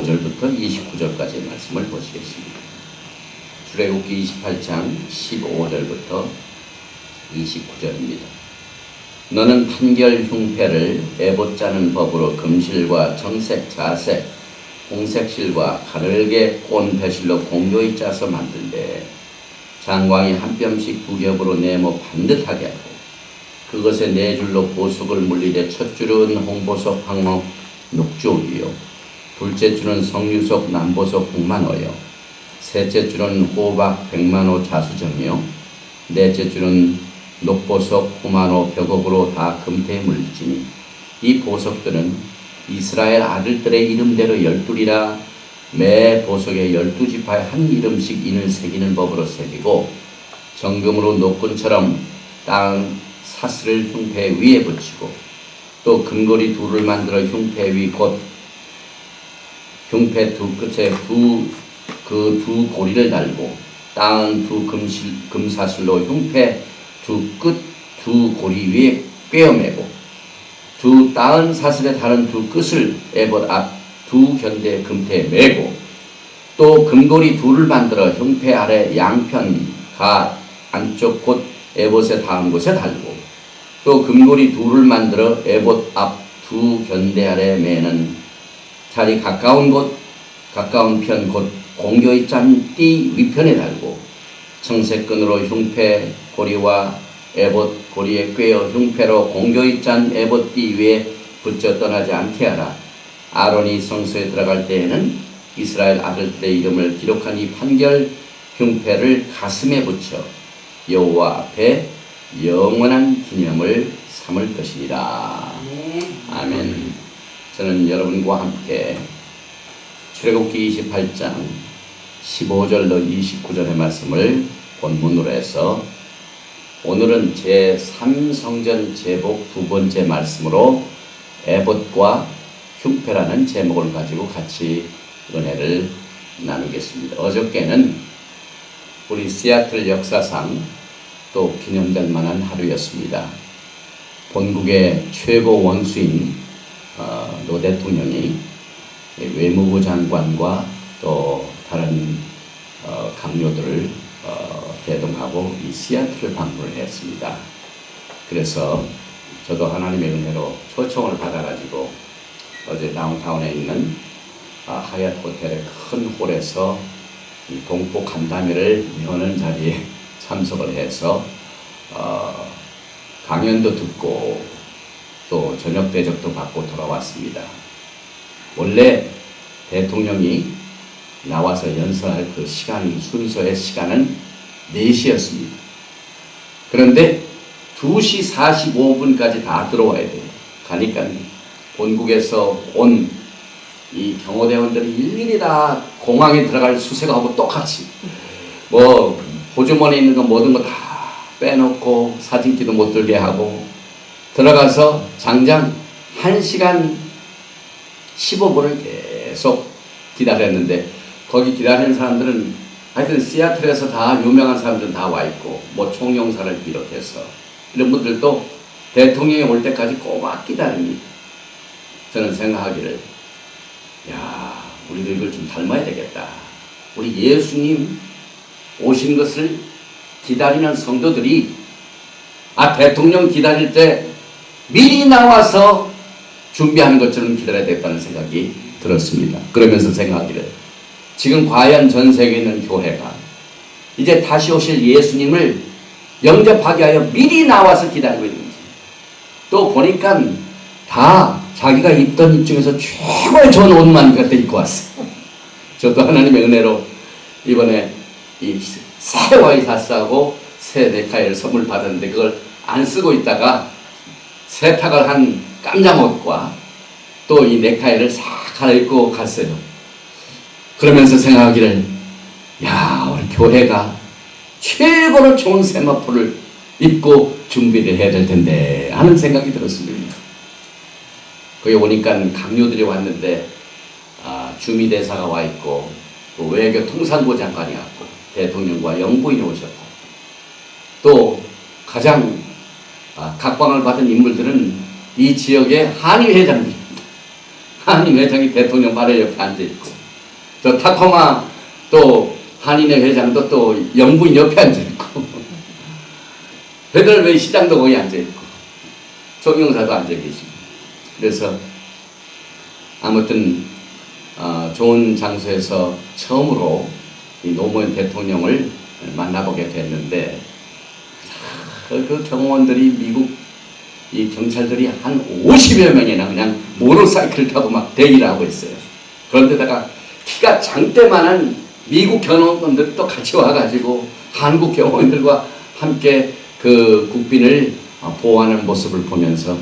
15절부터 29절까지의 말씀을 보시겠습니다. 출애굽기 28장 15절부터 29절입니다. 너는 판결 흉패를 에봇 짜는 법으로 금실과 정색, 자색, 홍색실과 가늘게 꼰 배실로 공교히 짜서 만들되 장광이 한 뼘씩 두 겹으로 네모 반듯하게 하고 그것에 네 줄로 보석을 물리되 첫 줄은 홍보석, 황옥, 녹주옥이요 둘째 줄은 성유석, 남보석, 홍만호요 셋째 줄은 호박, 백만호, 자수정이요 넷째 줄은 녹보석, 후만호, 벽옥으로 다 금태에 물리지니 이 보석들은 이스라엘 아들들의 이름대로 12이라 매 보석에 12지파에 한 이름씩 인을 새기는 법으로 새기고 정금으로 노끈처럼 땅 사슬을 흉패 위에 붙이고 또 금고리 둘을 만들어 흉패 위 곧 흉패 두 끝에 두 고리를 달고 땅 두 금사슬로 흉패 두 끝 두 고리 위에 꿰어매고 두 따은 사슬에 다른 두 끝을 에봇 앞 두 견대 금태에 매고 또 금고리 둘을 만들어 흉패 아래 양편 가 안쪽 곳 에봇에 닿은 곳에 달고 또 금고리 둘을 만들어 에봇 앞 두 견대 아래 매는 자리 가까운 편 곧 공교히 짠 띠 위편에 달고 청색끈으로 흉패 고리와 에봇 고리에 꿰어 흉패로 공교히 짠 에봇 띠 위에 붙여 떠나지 않게 하라. 아론이 성소에 들어갈 때에는 이스라엘 아들들의 이름을 기록한 이 판결 흉패를 가슴에 붙여 여호와 앞에 영원한 기념을 삼을 것이니라. 아멘. 저는 여러분과 함께 출애굽기 28장 15절로 29절의 말씀을 본문으로 해서 오늘은 제3성전 제복 두 번째 말씀으로 에봇과 흉패라는 제목을 가지고 같이 은혜를 나누겠습니다. 어저께는 우리 시애틀 역사상 또 기념될 만한 하루였습니다. 본국의 최고 원수인 노 대통령이 외무부 장관과 또 다른 강요들을 대동하고 이 시애틀을 방문을 했습니다. 그래서 저도 하나님의 은혜로 초청을 받아가지고 어제 다운타운에 있는 하얏 호텔의 큰 홀에서 이 동포 간담회를 여는 자리에 참석을 해서 강연도 듣고 또 저녁 대접도 받고 돌아왔습니다. 원래 대통령이 나와서 연설할 그 순서의 시간은 4시였습니다. 그런데 2시 45분까지 다 들어와야 돼요. 가니까 본국에서 온 이 경호대원들이 일일이 다 공항에 들어갈 수색하고 똑같이 뭐 호주머니에 있는 거 모든 거 다 빼놓고 사진기도 못 들게 하고 들어가서 장장 1시간 15분을 계속 기다렸는데 거기 기다리는 사람들은 하여튼 시애틀에서 다 유명한 사람들은 다 와 있고 뭐 총영사를 비롯해서 이런 분들도 대통령이 올 때까지 꼬박 기다립니다. 저는 생각하기를 야 우리도 이걸 좀 닮아야 되겠다. 우리 예수님 오신 것을 기다리는 성도들이 대통령 기다릴 때 미리 나와서 준비하는 것처럼 기다려야 되겠다는 생각이 들었습니다. 그러면서 생각하기를 지금 과연 전 세계에 있는 교회가 이제 다시 오실 예수님을 영접하기 위하여 미리 나와서 기다리고 있는지 또 보니까 다 자기가 입던 옷 중에서 최고의 좋은 옷만 그때 입고 왔어요. 저도 하나님의 은혜로 이번에 이 새 와이셔츠하고 새 넥타이를 선물 받았는데 그걸 안 쓰고 있다가 세탁을 한 깜장 옷과 또 이 넥타이를 싹 갈아입고 갔어요. 그러면서 생각하기를 야 우리 교회가 최고로 좋은 세마포를 입고 준비를 해야 될 텐데 하는 생각이 들었습니다. 거기 오니까 강요들이 왔는데 주미대사가 와 있고 또 외교통상부 장관이 왔고 대통령과 영부인이 오셨고 또 가장 각광을 받은 인물들은 이 지역의 한의회장입니다. 한의회장이 대통령 바로 옆에 앉아있고 저 타코마 또 한인회 회장도 또 영부인 옆에 앉아있고 페더럴웨이 시장도 거기 앉아있고 총영사도 앉아계시고 그래서 아무튼 좋은 장소에서 처음으로 이 노무현 대통령을 만나보게 됐는데 그 경호원들이 미국 이 경찰들이 한 50여 명이나 그냥 모tor사이클 타고 막 대기를 하고 있어요. 그런데다가 키가 장대만한 미국 경호원들이 또 같이 와가지고 한국 경호원들과 함께 그 국빈을 보호하는 모습을 보면서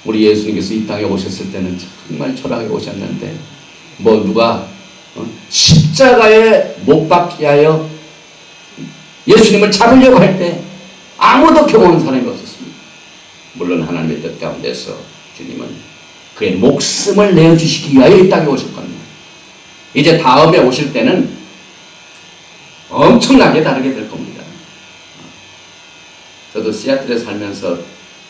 우리 예수님께서 이 땅에 오셨을 때는 정말 초라하게 오셨는데 뭐 누가 십자가에 못 박게 하여 예수님을 잡으려고 할 때 아무도 경호하는 사람이 없었습니다. 물론 하나님의 뜻 가운데서 주님은 그의 목숨을 내어주시기 위하여 이 땅에 오셨거든요. 이제 다음에 오실 때는 엄청나게 다르게 될 겁니다. 저도 시애틀에 살면서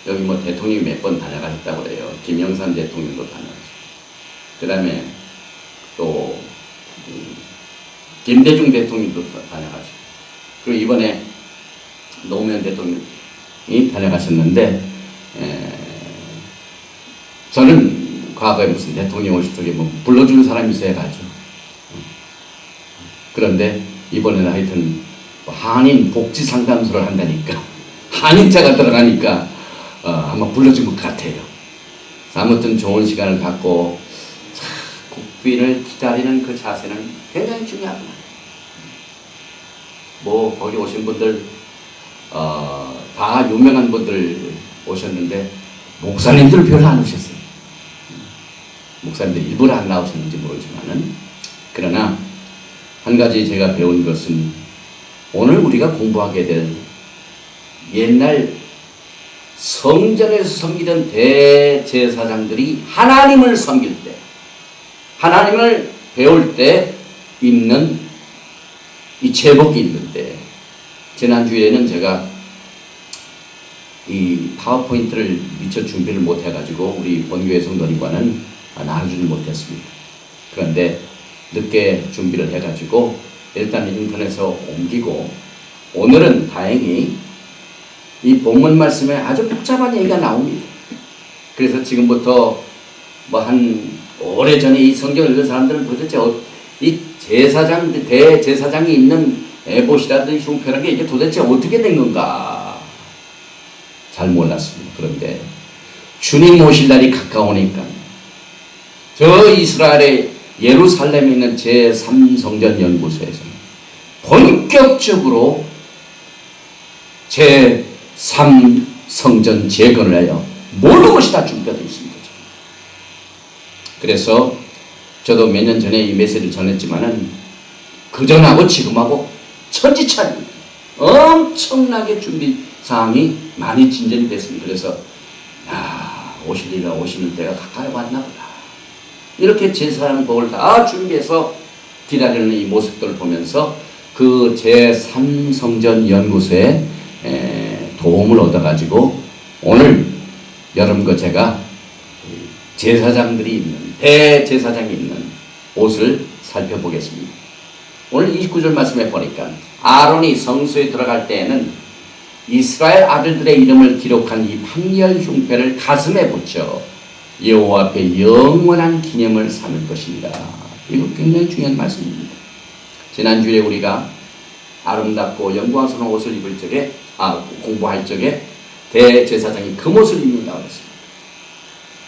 여기 뭐 대통령이 몇 번 다녀가셨다고 그래요. 김영삼 대통령도 다녀가시고 그 다음에 또 김대중 대통령도 다녀가시고 그리고 이번에 노무현 대통령이 다녀가셨는데 저는 과거에 무슨 대통령 오실 적에 뭐 불러주는 사람이 있어야 가죠. 그런데 이번에는 하여튼 한인 복지 상담소를 한다니까 한인자가 들어가니까 아마 불러준 것 같아요. 아무튼 좋은 시간을 갖고 국빈을 기다리는 그 자세는 굉장히 중요합니다. 뭐 거기 오신 분들 다 유명한 분들 오셨는데 목사님들 별로 안 오셨어요. 목사님들 일부러 안 나오셨는지 모르지만은 그러나 한 가지 제가 배운 것은 오늘 우리가 공부하게 될 옛날 성전에서 섬기던 대제사장들이 하나님을 섬길 때 하나님을 배울 때 입는 이 제복이 있는데 지난주에는 제가 이 파워포인트를 미처 준비를 못해가지고 우리 본교회 성도님과는 나눠주지 못했습니다. 그런데 늦게 준비를 해가지고 일단 인터넷에서 옮기고 오늘은 다행히 이 본문 말씀에 아주 복잡한 얘기가 나옵니다. 그래서 지금부터 뭐 한 오래전에 이 성경을 읽은 사람들은 도대체 이 제사장, 대제사장이 입는 에봇이라든지 흉표라는 게 이게 도대체 어떻게 된 건가 잘 몰랐습니다. 그런데 주님 오실 날이 가까우니까 저 이스라엘의 예루살렘에 있는 제3성전 연구소에서 본격적으로 제3성전 재건을 하여 모든 것이 다 준비되어 있습니다. 그래서 저도 몇 년 전에 이 메시지를 전했지만은 그전하고 지금하고 천지차입니다. 엄청나게 준비 사항이 많이 진전이 됐습니다. 그래서 오실 리가 오시는 때가 가까이 왔나 보다. 이렇게 제사랑 복을 다 준비해서 기다리는 이 모습들을 보면서 그 제3성전 연구소에 도움을 얻어가지고 오늘 여러분과 제가 제사장들이 입는 대제사장이 입는 옷을 살펴보겠습니다. 오늘 29절 말씀에 보니까 아론이 성소에 들어갈 때에는 이스라엘 아들들의 이름을 기록한 이 판결 흉패를 가슴에 붙여 여호와 앞에 영원한 기념을 삼을 것입니다. 이거 굉장히 중요한 말씀입니다. 지난주에 우리가 아름답고 영광스러운 옷을 입을 적에 공부할 적에 대제사장이 금옷을 입는다고 했습니다.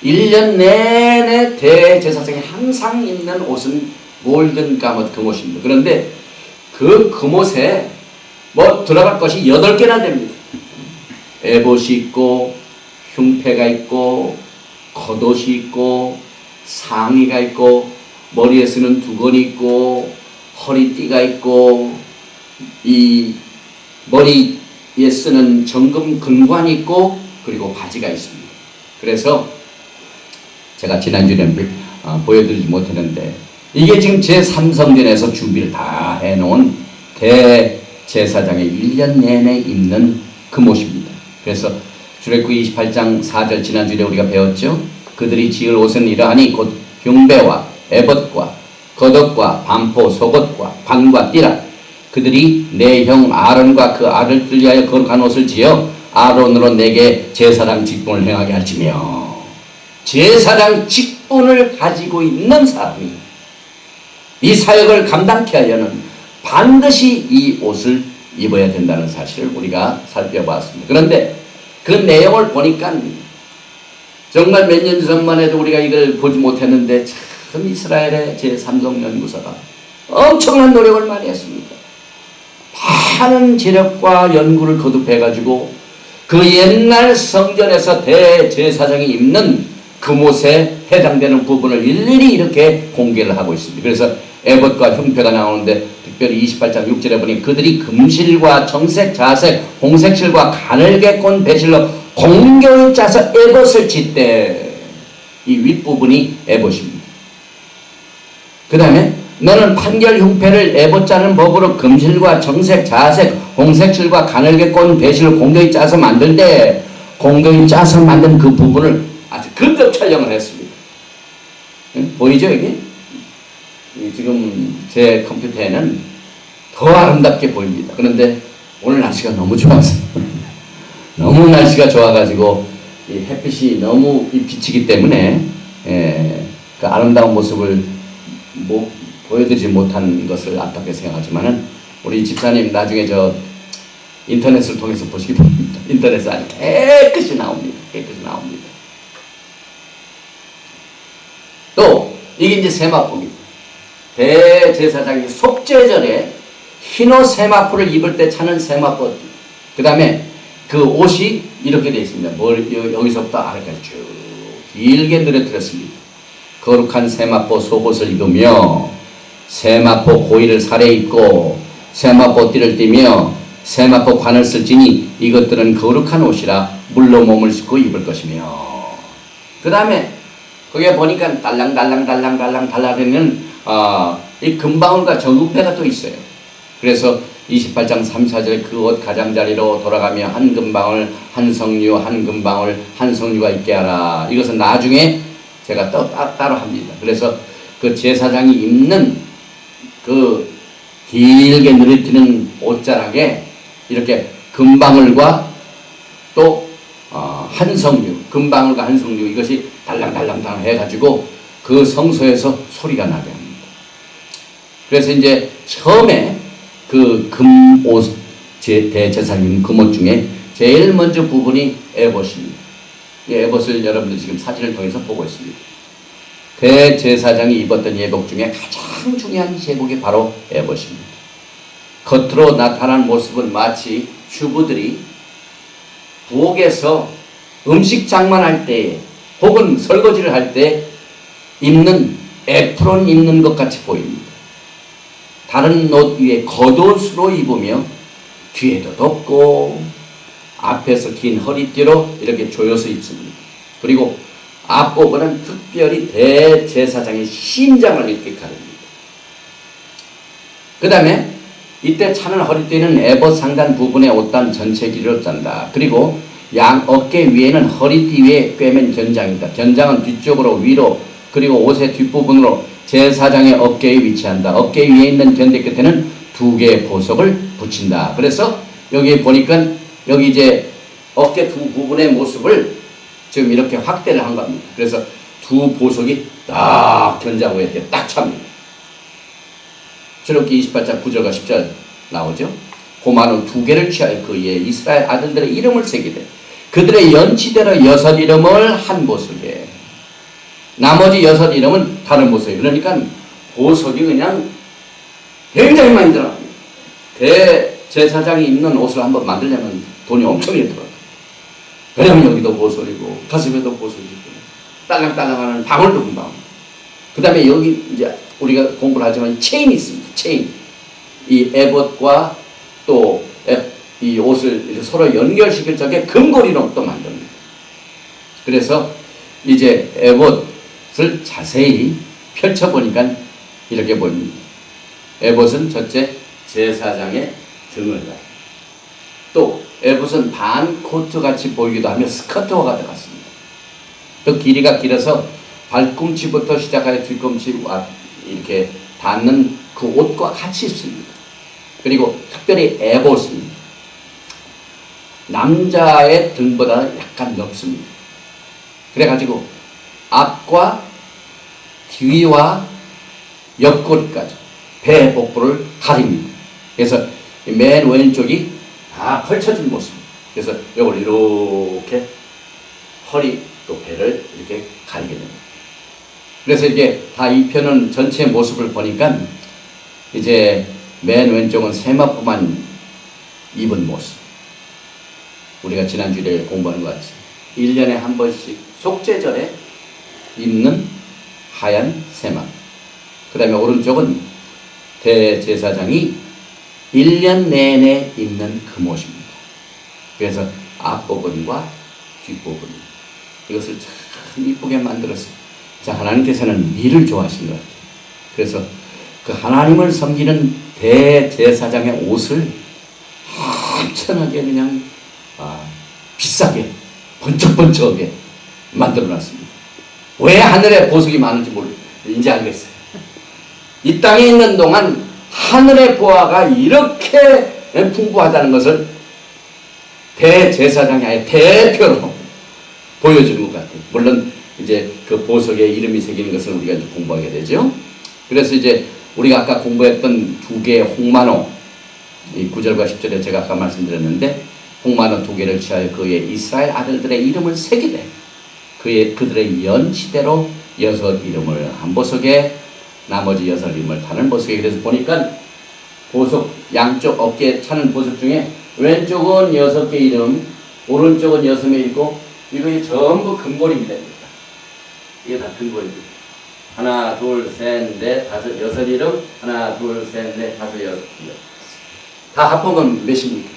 1년 내내 대제사장이 항상 입는 옷은 골든 가뭇 금옷입니다. 그런데 그 금옷에 뭐 들어갈 것이 8개나 됩니다. 에봇이 있고 흉패가 있고 겉옷이 있고 상의가 있고 머리에 쓰는 두건이 있고 허리띠가 있고 이 머리에 쓰는 정금 근관이 있고 그리고 바지가 있습니다. 그래서 제가 지난주에는 보여드리지 못했는데 이게 지금 제3성전에서 준비를 다 해놓은 대제사장의 1년 내내 입는 금옷입니다. 그래서 출애굽기 28장 4절 지난주에 우리가 배웠죠. 그들이 지을 옷은 이러하니 곧 흉배와 에봇과 겉옷과 반포 속옷과 관과 띠라. 그들이 내 형 아론과 그 아들들 위하여 거룩한 옷을 지어 아론으로 내게 제사장 직분을 행하게 할지며. 제사장 직분을 가지고 있는 사람이 이 사역을 감당케 하려는 반드시 이 옷을 입어야 된다는 사실을 우리가 살펴봤습니다. 그런데 그 내용을 보니까 정말 몇 년 전만 해도 우리가 이걸 보지 못했는데 참 이스라엘의 제3성연구소가 엄청난 노력을 많이 했습니다. 많은 재력과 연구를 거듭해가지고 그 옛날 성전에서 대제사장이 입는 금옷에 해당되는 부분을 일일이 이렇게 공개를 하고 있습니다. 그래서 에봇과 흉패가 나오는데 특별히 28장 6절에 보니 그들이 금실과 청색, 자색, 홍색실과 가늘게 꼰 배실로 공경을 짜서 에봇을 짓대. 이 윗부분이 에봇입니다. 그 다음에 너는 판결 흉패를 에봇 짜는 법으로 금실과 청색, 자색, 홍색실과 가늘게 꼰 배실을 공경이 짜서 만들 때 공경이 짜서 만든 그 부분을 아주 극급 촬영을 했습니다. 보이죠 여기? 지금 제 컴퓨터에는 더 아름답게 보입니다. 그런데 오늘 날씨가 너무 좋아서 너무 날씨가 좋아가지고 이 햇빛이 너무 비치기 때문에 그 아름다운 모습을 보여드리지 못한 것을 안타깝게 생각하지만은 우리 집사님 나중에 저 인터넷을 통해서 보시기 바랍니다. 인터넷에 아주 깨끗이 나옵니다. 깨끗이 나옵니다. 또 이게 이제 세마포입니다. 대제사장이 속죄절에 흰옷 세마포를 입을 때 차는 세마포. 그 다음에 그 옷이 이렇게 되어 있습니다. 여기서부터 아래까지 쭉 길게 늘어뜨렸습니다. 거룩한 세마포 속옷을 입으며 세마포 고이를 살에 입고 세마포 띠를 띠며 세마포 관을 쓸지니 이것들은 거룩한 옷이라 물로 몸을 씻고 입을 것이며. 그 다음에 거기에 보니까 달랑달랑달랑달랑 달라지는 이 금방울과 정읍패가 또 있어요. 그래서 28장 3, 4절에 그 옷 가장자리로 돌아가며 한 금방울 한 성류 한 금방울 한 성류가 있게 하라. 이것은 나중에 제가 또 따로 합니다. 그래서 그 제사장이 입는 그 길게 늘어뜨리는 옷자락에 이렇게 금방울과 또 한 성류, 금방울과 한 성류 이것이 달랑달랑달랑 해가지고 그 성소에서 소리가 나게 합니다. 그래서 이제 처음에 그 금옷 대제사장 금옷 중에 제일 먼저 부분이 에봇입니다. 이 에봇을 여러분들 지금 사진을 통해서 보고 있습니다. 대제사장이 입었던 예복 중에 가장 중요한 제복이 바로 에봇입니다. 겉으로 나타난 모습은 마치 주부들이 부엌에서 음식 장만할 때 혹은 설거지를 할 때 입는 에프론 입는 것 같이 보입니다. 다른 옷 위에 겉옷으로 입으며 뒤에도 덮고 앞에서 긴 허리띠로 이렇게 조여서 입습니다. 그리고 앞부분은 특별히 대제사장의 심장을 이렇게 가립니다. 그 다음에 이때 차는 허리띠는 에봇 상단 부분의 옷단 전체 길이로 짠다. 그리고 양 어깨 위에는 허리띠 위에 꿰맨 견장이다. 견장은 뒤쪽으로 위로 그리고 옷의 뒷부분으로 제사장의 어깨에 위치한다. 어깨 위에 있는 견대 끝에는 두 개의 보석을 붙인다. 그래서 여기 보니까 여기 이제 어깨 두 부분의 모습을 지금 이렇게 확대를 한 겁니다. 그래서 두 보석이 딱 견장 위에 이렇게 딱 찹니다. 출애굽기 28장 9절과 10절 나오죠. 고마는 두 개를 취하여 그 위에 이스라엘 아들들의 이름을 새기되 그들의 연치대로 6 이름을 한 보석에 나머지 6 이름은 다른 보석이에요. 그러니까 보석이 그냥 굉장히 많이 들어갑니다. 대제사장이 입는 옷을 한번 만들려면 돈이 엄청나게 들어가요. 왜냐면 여기도 보석이고 가슴에도 보석이고 딸랑딸랑하는 방울도 금방. 그 다음에 여기 이제 우리가 공부를 하지만 체인이 있습니다. 체인. 이 에봇과 또 이 옷을 서로 연결시킬 적에 금고리로 또 만듭니다. 그래서 이제 에봇을 자세히 펼쳐보니까 이렇게 보입니다. 에봇은 첫째 제사장의 등을 가요. 또 에봇은 반 코트 같이 보이기도 하며 스커트와 같이 같습니다. 또 길이가 길어서 발꿈치부터 시작하여 뒤꿈치 이렇게 닿는 그 옷과 같이 입습니다. 그리고 특별히 에봇은 남자의 등보다 약간 넓습니다. 그래가지고 앞과 뒤와 옆구리까지 배 복부를 가립니다. 그래서 맨 왼쪽이 다 펼쳐진 모습입니다. 그래서 이걸 이렇게 허리 또 배를 이렇게 가리게 됩니다. 그래서 이게 다 입혀놓은 전체 모습을 보니까 이제 맨 왼쪽은 세마포만 입은 모습. 우리가 지난주에 공부한 것 같이 1년에 한 번씩 속죄절에 입는 하얀 세마. 그 다음에 오른쪽은 대제사장이 1년 내내 입는 그 모습입니다. 그래서 앞부분과 뒷부분 이것을 참 이쁘게 만들었어요. 자, 하나님께서는 미를 좋아하시는 것 같아요. 그래서 그 하나님을 섬기는 대제사장의 옷을 엄청나게 그냥 비싸게 번쩍번쩍하게 만들어놨습니다. 왜 하늘에 보석이 많은지 이제 알겠어요. 이 땅에 있는 동안 하늘의 보화가 이렇게 풍부하다는 것을 대제사장이 아니라 대표로 보여주는 것 같아요. 물론 이제 그 보석에 이름이 새기는 것을 우리가 이제 공부하게 되죠. 그래서 이제 우리가 아까 공부했던 두 개의 홍마노, 이 9절과 10절에 제가 아까 말씀드렸는데, 홍마노 두 개를 취하여 그의 이스라엘 아들들의 이름을 새기되 그들의 연시대로 6 이름을 한 보석에 나머지 6 이름을 다른 보석에. 그래서 보니까 보석 양쪽 어깨에 차는 보석 중에 왼쪽은 6개 이름, 오른쪽은 6개 있고, 이거 전부 금골입니다. 이게 다 금골입니다. 하나, 둘, 셋, 넷, 다섯, 6 이름. 하나, 둘, 셋, 넷, 다섯, 6 이름. 다 합하면 몇입니까?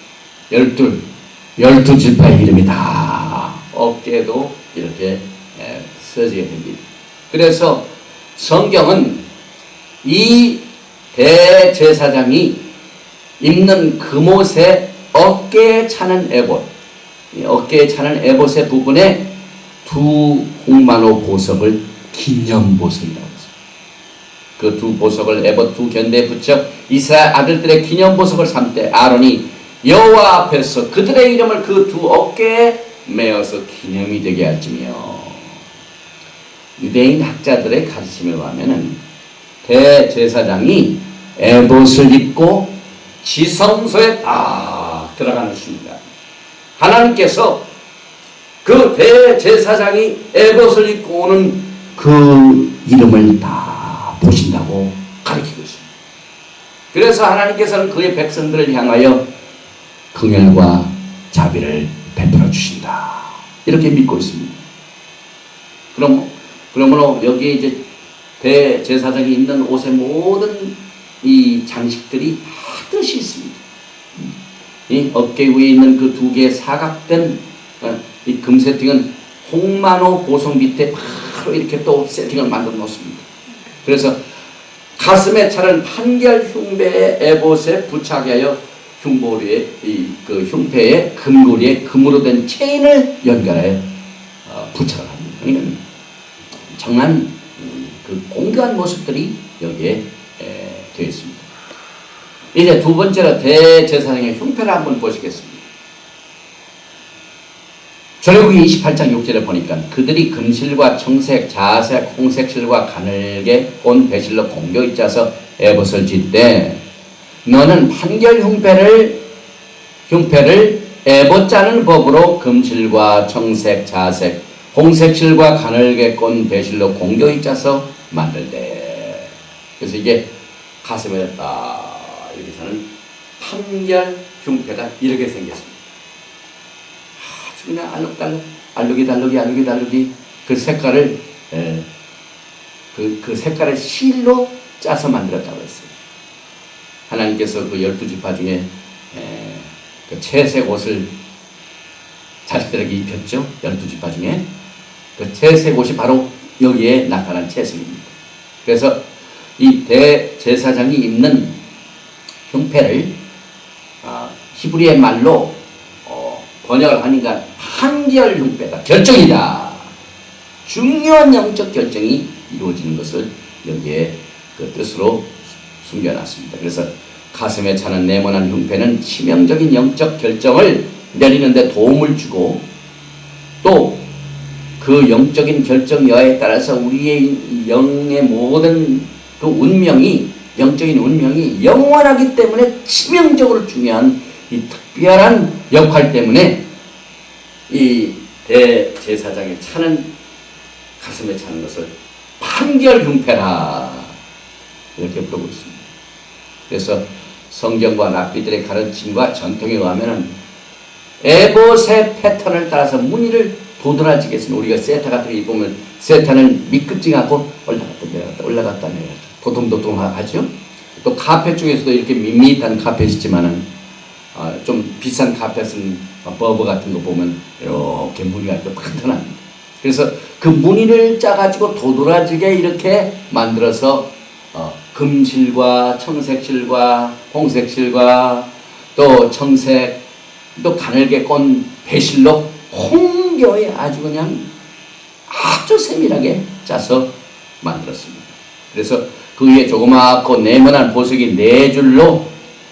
12지파의 이름이 다 어깨에도 이렇게 써지게 됩니다. 그래서 성경은 이 대제사장이 입는 금옷의 어깨에 차는 에봇, 어깨에 차는 에봇의 부분에 두 홍마노 보석을 기념보석이라고 했습니다. 그 두 보석을 에봇 두 견대에 붙여 이스라엘 아들들의 기념보석을 삼되 아론이 여호와 앞에서 그들의 이름을 그 두 어깨에 메어서 기념이 되게 할지며. 유대인 학자들의 가르침에 의하면은 대제사장이 에봇을 입고 지성소에 딱 들어가는 순간 하나님께서 그 대제사장이 에봇을 입고 오는 그 이름을 다 보신다고 가르치고 있습니다. 그래서 하나님께서는 그의 백성들을 향하여 긍휼과 자비를 베풀어 주신다, 이렇게 믿고 있습니다. 그러므로 여기에 이제 대제사장이 입는 옷의 모든 이 장식들이 다 뜻이 있습니다. 이 어깨 위에 있는 그 두 개의 사각된 이 금 세팅은 홍마노 보석 밑에 바로 이렇게 또 세팅을 만들어 놓습니다. 그래서 가슴에 차는 판결 흉배의 에봇에 부착하게 하여 흉보리에 그 흉패에 금고리에 금으로 된 체인을 연결하여 부착을 합니다. 그러니까 정말 그 공교한 모습들이 여기에 되어 있습니다. 이제 두 번째로 대제사장의 흉패를 한번 보시겠습니다. 출애굽기 28장 6절에 보니까 그들이 금실과 청색, 자색, 홍색실과 가늘게 꼰 배실로 공교히 짜서 에봇을 짓되 너는 판결 흉패를 에봇 짜는 법으로 금실과 청색, 자색, 홍색실과 가늘게 꼰 배실로 공교히 짜서 만들되. 그래서 이게 가슴에 딱 이렇게 사는 판결 흉패가 이렇게 생겼습니다. 아주 그냥 알루기 그 색깔을 그 색깔을 실로 짜서 만들었다고 했어요. 하나님께서 그 12지파 중에 그 채색 옷을 자식들에게 입혔죠. 12지파 중에 그 채색 옷이 바로 여기에 나타난 채색입니다. 그래서 이 대제사장이 입는 흉패를 히브리의 말로 번역을 하니까 판결 흉패다, 결정이다, 중요한 영적 결정이 이루어지는 것을 여기에 그 뜻으로 숨겨놨습니다. 그래서 가슴에 차는 네모난 흉패는 치명적인 영적 결정을 내리는데 도움을 주고 또 그 영적인 결정 여하에 따라서 우리의 영의 모든 그 운명이 영적인 운명이 영원하기 때문에 치명적으로 중요한 이 특별한 역할 때문에 이 대제사장의 차는 가슴에 차는 것을 판결흉패라 이렇게 부르고 있습니다. 그래서 성경과 랍비들의 가르침과 전통에 의하면 에봇의 패턴을 따라서 무늬를 도드라지게 했으면 우리가 세타 같은 거 보면 세타는 미끄덩하고 올라갔다 내려갔다 올라갔다 내려갔다 도톰도톰 하죠. 또 카펫 중에서도 이렇게 밋밋한 카펫이 있지만은 좀 비싼 카펫은 버버 같은 거 보면 이렇게 무늬가 이렇게 판탄합니다. 그래서 그 무늬를 짜가지고 도드라지게 이렇게 만들어서 금실과 청색실과 홍색실과 또 청색 또 가늘게 꼰 배실로 홍겨에 아주 그냥 아주 세밀하게 짜서 만들었습니다. 그래서 그 위에 조그맣고 네모난 보석이 4줄로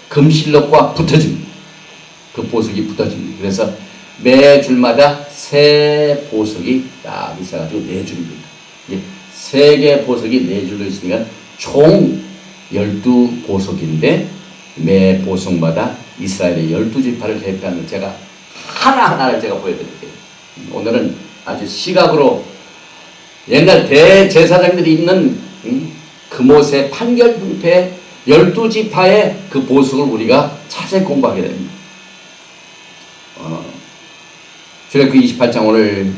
금실로 꽉 붙어집니다. 그 보석이 붙어집니다. 그래서 매 줄마다 3보석이 딱 있어가지고 4줄입니다. 3개의 보석이 4줄로 있으니까 총 12보석인데 매 보석마다 이스라엘의 12지파를 대표하는 제가 하나하나를 제가 보여드릴게요. 오늘은 아주 시각으로 옛날 대제사장들이 있는 금옷의 판결흉패 12지파의 그 보석을 우리가 자세히 공부하게 됩니다. 출애굽기 28장 오늘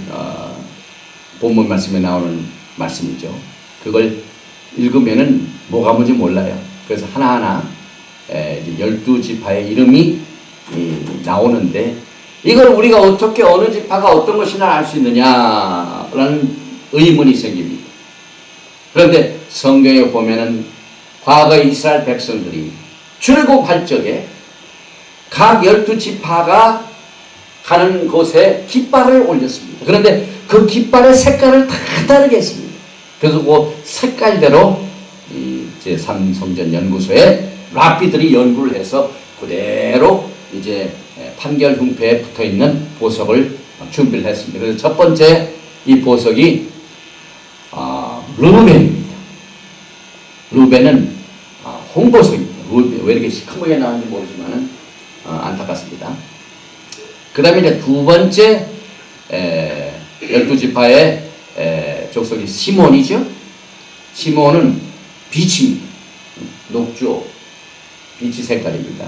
본문 말씀에 나오는 말씀이죠. 그걸 읽으면은 뭐가 뭔지 몰라요. 그래서 하나하나 12지파의 이름이 나오는데 이걸 우리가 어떻게 어느 지파가 어떤 것이나 알 수 있느냐라는 의문이 생깁니다. 그런데 성경에 보면은 과거 이스라엘 백성들이 출애굽할 적에 각 12지파가 가는 곳에 깃발을 올렸습니다. 그런데 그 깃발의 색깔을 다 다르게 했습니다. 그래서 그 색깔대로 제 삼성전 연구소에 랍비들이 연구를 해서 그대로 이제 판결흉패에 붙어 있는 보석을 준비를 했습니다. 그래서 첫 번째 이 보석이 르벤입니다. 르벤은 홍보석입니다. 왜 이렇게 시커멓게 나왔는지 모르지만은 안타깝습니다. 그 다음에 이제 두 번째 12지파의 족속이 시몬이죠. 시몬은 빛입니다. 녹조 빛이 색깔입니다.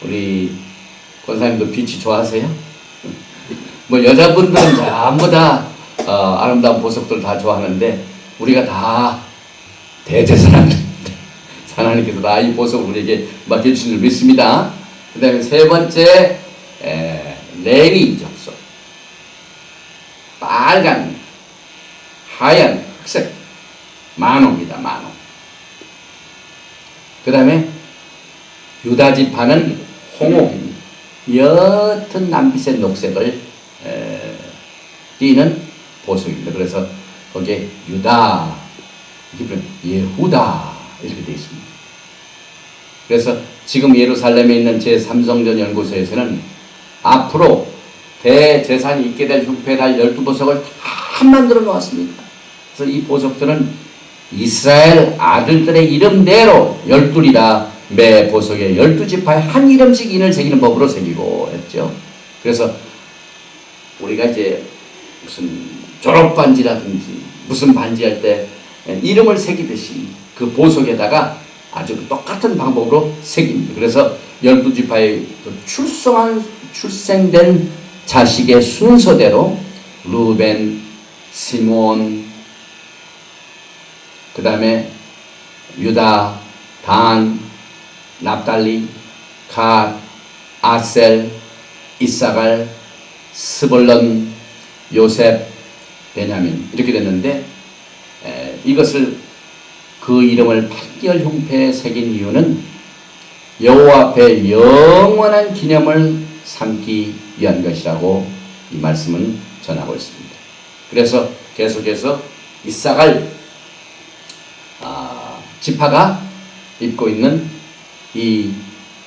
우리 권사님도 빛이 좋아하세요? 뭐 여자분들은 전부 다 아름다운 보석들 다 좋아하는데 우리가 다 대제사장입니다. 하나님께서 다 이 보석을 우리에게 맡겨주신 줄 믿습니다. 그 다음에 세 번째 레위 족속 빨간 하얀 흑색 만호입니다. 만호. 그 다음에 유다지파는 홍옥입니다. 옅은 남빛의 녹색을 띠는 보석입니다. 그래서 거기에 유다, 예후다 이렇게 되어 있습니다. 그래서 지금 예루살렘에 있는 제3성전 연구소에서는 앞으로 대재산이 있게 될 흉패에 달 12보석을 다 만들어 놓았습니다. 그래서 이 보석들은 이스라엘 아들들의 이름대로 12이라 매 보석에 12지파에 한 이름씩 인을 새기는 법으로 새기고 했죠. 그래서 우리가 이제 무슨 졸업반지라든지 무슨 반지할 때 이름을 새기듯이 그 보석에다가 아주 똑같은 방법으로 새깁니다. 그래서 12지파의 출생된 자식의 순서대로 루벤, 시몬, 그 다음에 유다, 단, 납달리, 갓, 아셀, 이사갈, 스불론, 요셉, 베냐민 이렇게 됐는데 이것을 그 이름을 판결흉패에 새긴 이유는 여호와 앞에 영원한 기념을 삼기 위한 것이라고 이 말씀은 전하고 있습니다. 그래서 계속해서 이사갈 지파가 입고 있는 이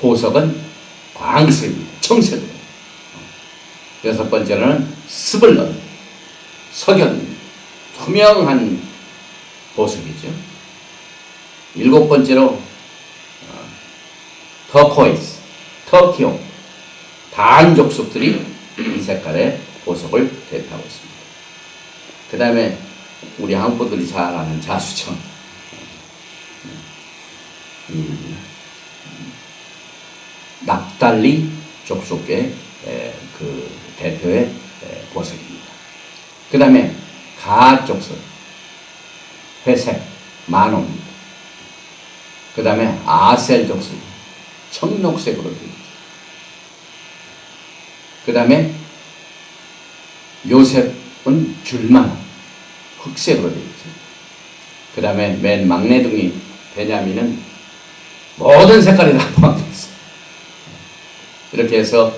보석은 광석입니다. 청색으로. 여섯 번째로는 스블런, 석연, 투명한 보석이죠. 일곱 번째로 터코이스, 터키용, 단족속들이 이 색깔의 보석을 대표하고 있습니다. 그 다음에 우리 한국 분들이 잘 아는 자수청, 납달리 족속의 그 대표의 보석입니다. 그 다음에 가족석, 회색, 만호입니다. 그 다음에 아셀 족석, 청록색으로 되어 있죠. 그 다음에 요셉은 줄만 흑색으로 되어 있죠. 그 다음에 맨 막내둥이 베냐민은 모든 색깔이 다 포함되어 있어요. 이렇게 해서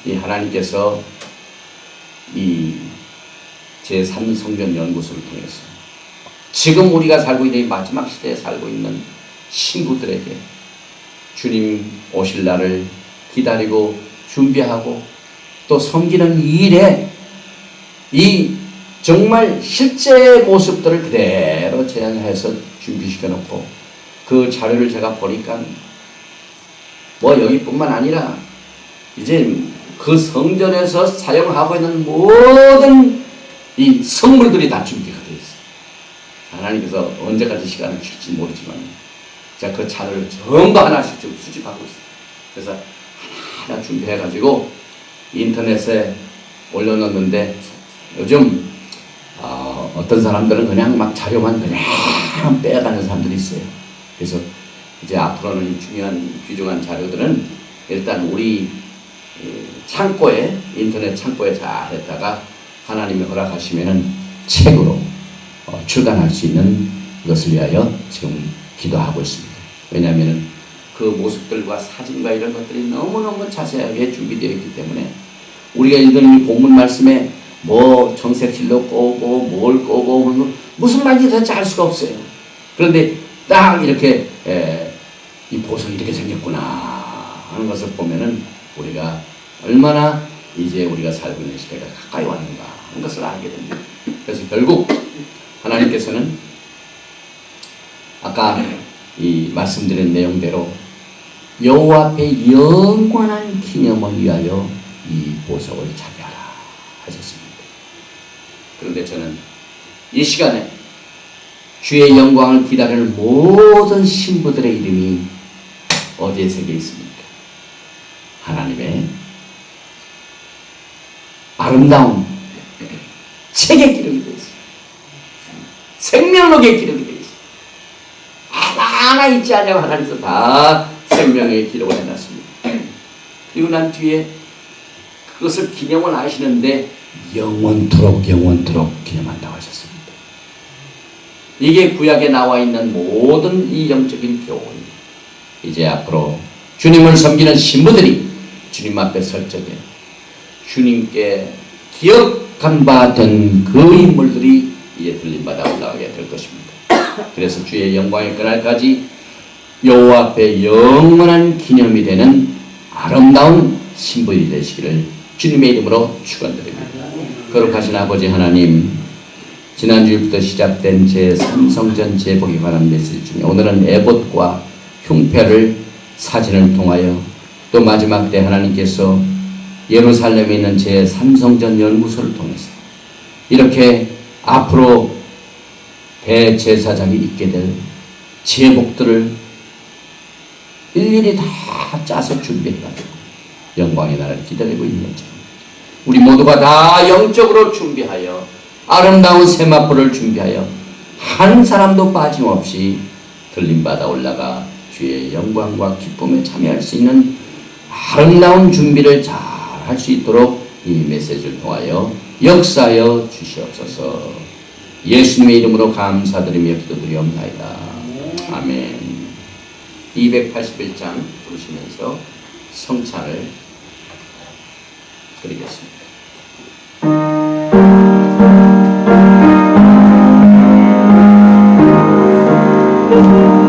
이 하나님께서 이 제3성전 연구소를 통해서 지금 우리가 살고 있는 이 마지막 시대에 살고 있는 신부들에게 주님 오실 날을 기다리고 준비하고 또 섬기는 일에 이 정말 실제 모습들을 그대로 재현해서 준비시켜 놓고 그 자료를 제가 보니까 뭐 여기뿐만 아니라 이제 그 성전에서 사용하고 있는 모든 이 성물들이 다 준비가 되어 있어요. 하나님께서 언제까지 시간을 줄지 모르지만 제가 그 자료를 전부 하나씩 지금 수집하고 있어요. 그래서 하나 준비해가지고 인터넷에 올려놓는데 요즘 어떤 사람들은 그냥 막 자료만 그냥 빼가는 사람들이 있어요. 그래서 이제 앞으로는 중요한 귀중한 자료들은 일단 우리 창고에 인터넷 창고에 잘 했다가 하나님이 허락하시면은 책으로 출간할 수 있는 것을 위하여 지금 기도하고 있습니다. 왜냐하면 그 모습들과 사진과 이런 것들이 너무너무 자세하게 준비되어 있기 때문에 우리가 읽는 이 본문 말씀에 뭐 정색실로 꼬고 뭘 꼬고 무슨 말인지 도대체 알 수가 없어요. 그런데 딱 이렇게 이 보석이 이렇게 생겼구나 하는 것을 보면은 우리가 얼마나 이제 우리가 살고 있는 시대가 가까이 왔는가 하는 것을 알게 됩니다. 그래서 결국 하나님께서는 아까 이 말씀드린 내용대로 여호와 앞에 영원한 기념을 위하여 이 보석을 차지하라 하셨습니다. 그런데 저는 이 시간에 주의 영광을 기다리는 모든 신부들의 이름이 어디에 새겨 있습니까? 하나님의 아름다운 책에 기록이 되어 있어요. 생명록에 기록이 되어 있어요. 하나하나 잊지 않냐고 하나님께서 다 생명에 기록을 해놨습니다. 그리고 난 뒤에 그것을 기념을 하시는데 영원토록 기념한다고 하셨습니다. 이게 구약에 나와 있는 모든 이 영적인 교훈. 이제 앞으로 주님을 섬기는 신부들이 주님 앞에 설 적에 주님께 기억한 바 된 그 인물들이 이제 들림받아 올라가게 될 것입니다. 그래서 주의 영광의 그날까지 여호와 앞에 영원한 기념이 되는 아름다운 신부들이 되시기를 주님의 이름으로 축원드립니다. 거룩하신 아버지 하나님, 지난주부터 시작된 제3성전 제복에 관한 메시지 중에 오늘은 에봇과 흉패를 사진을 통하여 또 마지막 때 하나님께서 예루살렘에 있는 제3성전 연구소를 통해서 이렇게 앞으로 대제사장이 입게 될 제복들을 일일이 다 짜서 준비해가지고 영광의 날을 기다리고 있는 자, 우리 모두가 다 영적으로 준비하여 아름다운 세마포를 준비하여 한 사람도 빠짐없이 들림받아 올라가 주의 영광과 기쁨에 참여할 수 있는 아름다운 준비를 잘 할 수 있도록 이 메시지를 통하여 역사하여 주시옵소서. 예수님의 이름으로 감사드리며 기도드리옵나이다. 아멘. 281장 부르시면서 성찬을 드리겠습니다. 그